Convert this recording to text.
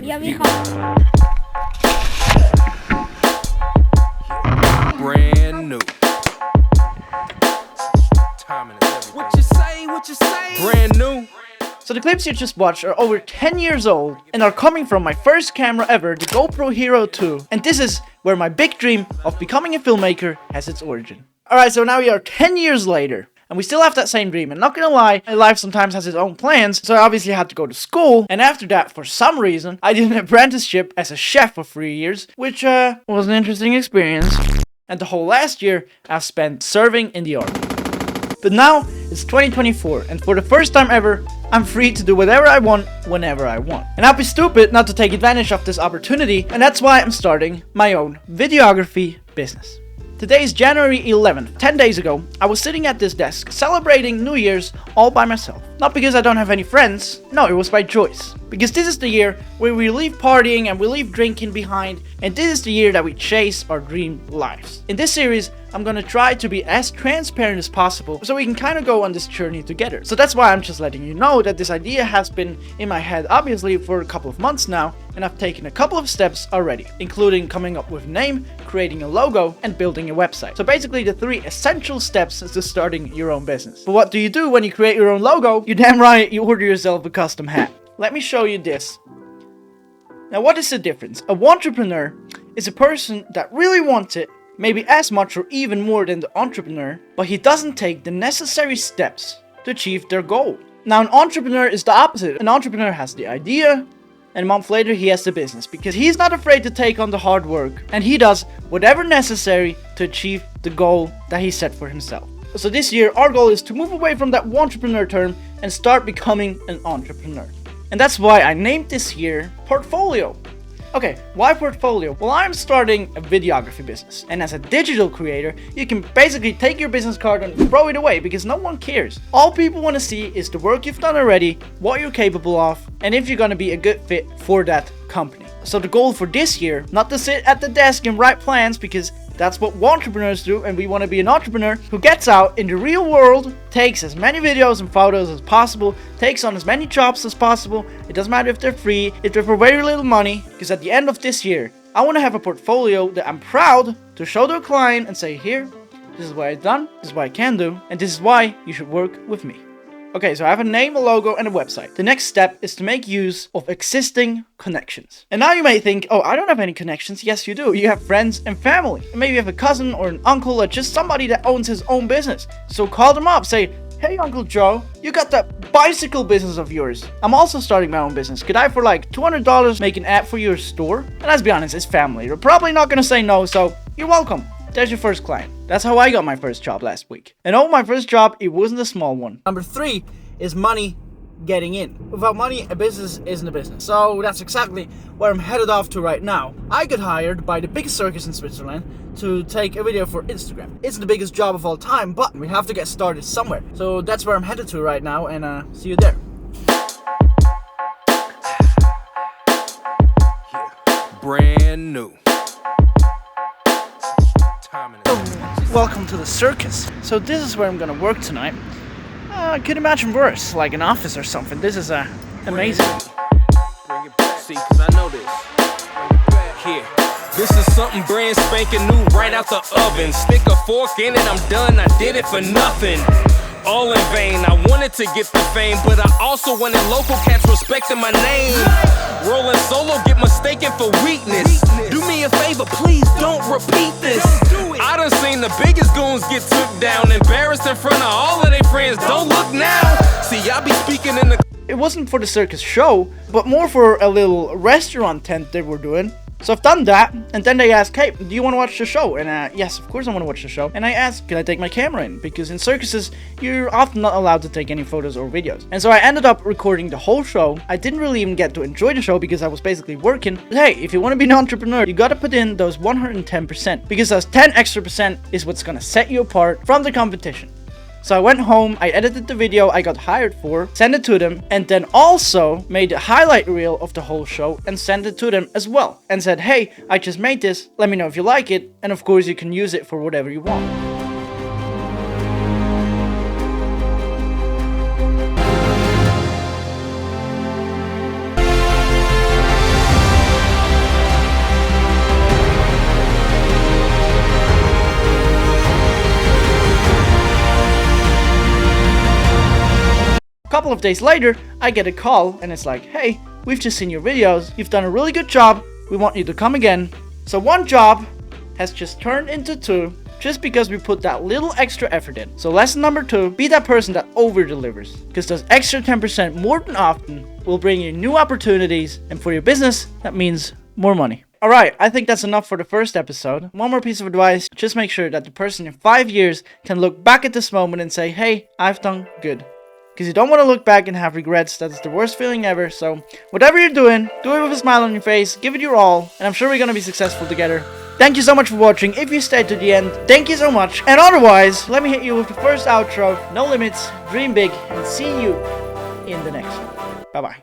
Ja, vi har... Brand new. Timing is everything. What you say? What you say? Brand new. So the clips you just watched are over 10 years old and are coming from my first camera ever, the GoPro Hero 2. And this is where my big dream of becoming a filmmaker has its origin. Alright, so now we are 10 years later. And we still have that same dream, and not gonna lie, my life sometimes has its own plans, so I obviously had to go to school, and after that, for some reason, I did an apprenticeship as a chef for 3 years, which was an interesting experience. And the whole last year, I've spent serving in the army. But now, it's 2024, and for the first time ever, I'm free to do whatever I want, whenever I want. And I'd be stupid not to take advantage of this opportunity, and that's why I'm starting my own videography business. Today is January 11th. 10 days ago, I was sitting at this desk celebrating New Year's all by myself. Not because I don't have any friends, no, it was by choice. Because this is the year where we leave partying and we leave drinking behind, and this is the year that we chase our dream lives. In this series, I'm gonna try to be as transparent as possible so we can kind of go on this journey together. So that's why I'm just letting you know that this idea has been in my head obviously for a couple of months now, and I've taken a couple of steps already, including coming up with a name, creating a logo, and building a website. So basically the 3 essential steps to starting your own business. But what do you do when you create your own logo? You're damn right, you order yourself a custom hat. Let me show you this. Now what is the difference? A entrepreneur is a person that really wants it, maybe as much or even more than the entrepreneur, but he doesn't take the necessary steps to achieve their goal. Now an entrepreneur is the opposite. An entrepreneur has the idea, and a month later he has the business, because he's not afraid to take on the hard work, and he does whatever necessary to achieve the goal that he set for himself. So this year our goal is to move away from that entrepreneur term and start becoming an entrepreneur. And that's why I named this year Portfolio. Okay, why portfolio? Well, I'm starting a videography business, and as a digital creator, you can basically take your business card and throw it away because no one cares. All people want to see is the work you've done already, what you're capable of, and if you're gonna be a good fit for that company. So the goal for this year, not to sit at the desk and write plans, because that's what entrepreneurs do, and we want to be an entrepreneur who gets out in the real world, takes as many videos and photos as possible, takes on as many jobs as possible. It doesn't matter if they're free, if they're for very little money, because at the end of this year, I want to have a portfolio that I'm proud to show to a client and say, here, this is what I've done, this is what I can do, and this is why you should work with me. Okay, so I have a name, a logo, and a website. The next step is to make use of existing connections. And now you may think, oh, I don't have any connections. Yes, you do. You have friends and family. And maybe you have a cousin or an uncle or just somebody that owns his own business. So call them up, say, hey, Uncle Joe, you got that bicycle business of yours. I'm also starting my own business. Could I, for like $200, make an ad for your store? And let's be honest, it's family. They're probably not gonna say no, so you're welcome. There's your first client. That's how I got my first job last week. And oh, my first job, it wasn't a small one. Number 3 is money getting in. Without money, a business isn't a business. So that's exactly where I'm headed off to right now. I got hired by the biggest circus in Switzerland to take a video for Instagram. It's the biggest job of all time, but we have to get started somewhere. So that's where I'm headed to right now, and see you there. Brand new. Welcome to the circus. So this is where I'm gonna work tonight. I could imagine worse, like an office or something. This is amazing. Bring it back. See, cause I know this. Here. This is something brand spanking new right out the oven. Stick a fork in it, I'm done. I did it for nothing. All in vain. I wanted to get the fame, but I also wanted local cats respecting my name. Rolling solo, get mistaken for weakness. Do me a favor, please don't repeat this. I done seen the biggest goons get took down, embarrassed in front of all of their friends. Don't look now. See, I be speaking in the... It wasn't for the circus show, but more for a little restaurant tent they were doing. So I've done that, and then they asked, hey, do you want to watch the show? And yes, of course I want to watch the show. And I asked, can I take my camera in? Because in circuses, you're often not allowed to take any photos or videos. And so I ended up recording the whole show. I didn't really even get to enjoy the show because I was basically working. But hey, if you want to be an entrepreneur, you gotta put in those 110%. Because those 10 extra percent is what's gonna set you apart from the competition. So I went home, I edited the video I got hired for, sent it to them, and then also made a highlight reel of the whole show and sent it to them as well. And said, hey, I just made this, let me know if you like it, and of course you can use it for whatever you want. couple of days later, I get a call and it's like, hey, we've just seen your videos, you've done a really good job, we want you to come again. So one job has just turned into two just because we put that little extra effort in. So lesson number 2, be that person that over delivers, because those extra 10% more than often will bring you new opportunities, and for your business that means more money. Alright, I think that's enough for the first episode. One more piece of advice, just make sure that the person in 5 years can look back at this moment and say, hey, I've done good. Because you don't want to look back and have regrets. That's the worst feeling ever. So whatever you're doing, do it with a smile on your face, give it your all, and I'm sure we're going to be successful together. Thank you so much for watching. If you stayed to the end, thank you so much. And otherwise, let me hit you with the first outro. No limits, dream big, and see you in the next one. Bye-bye.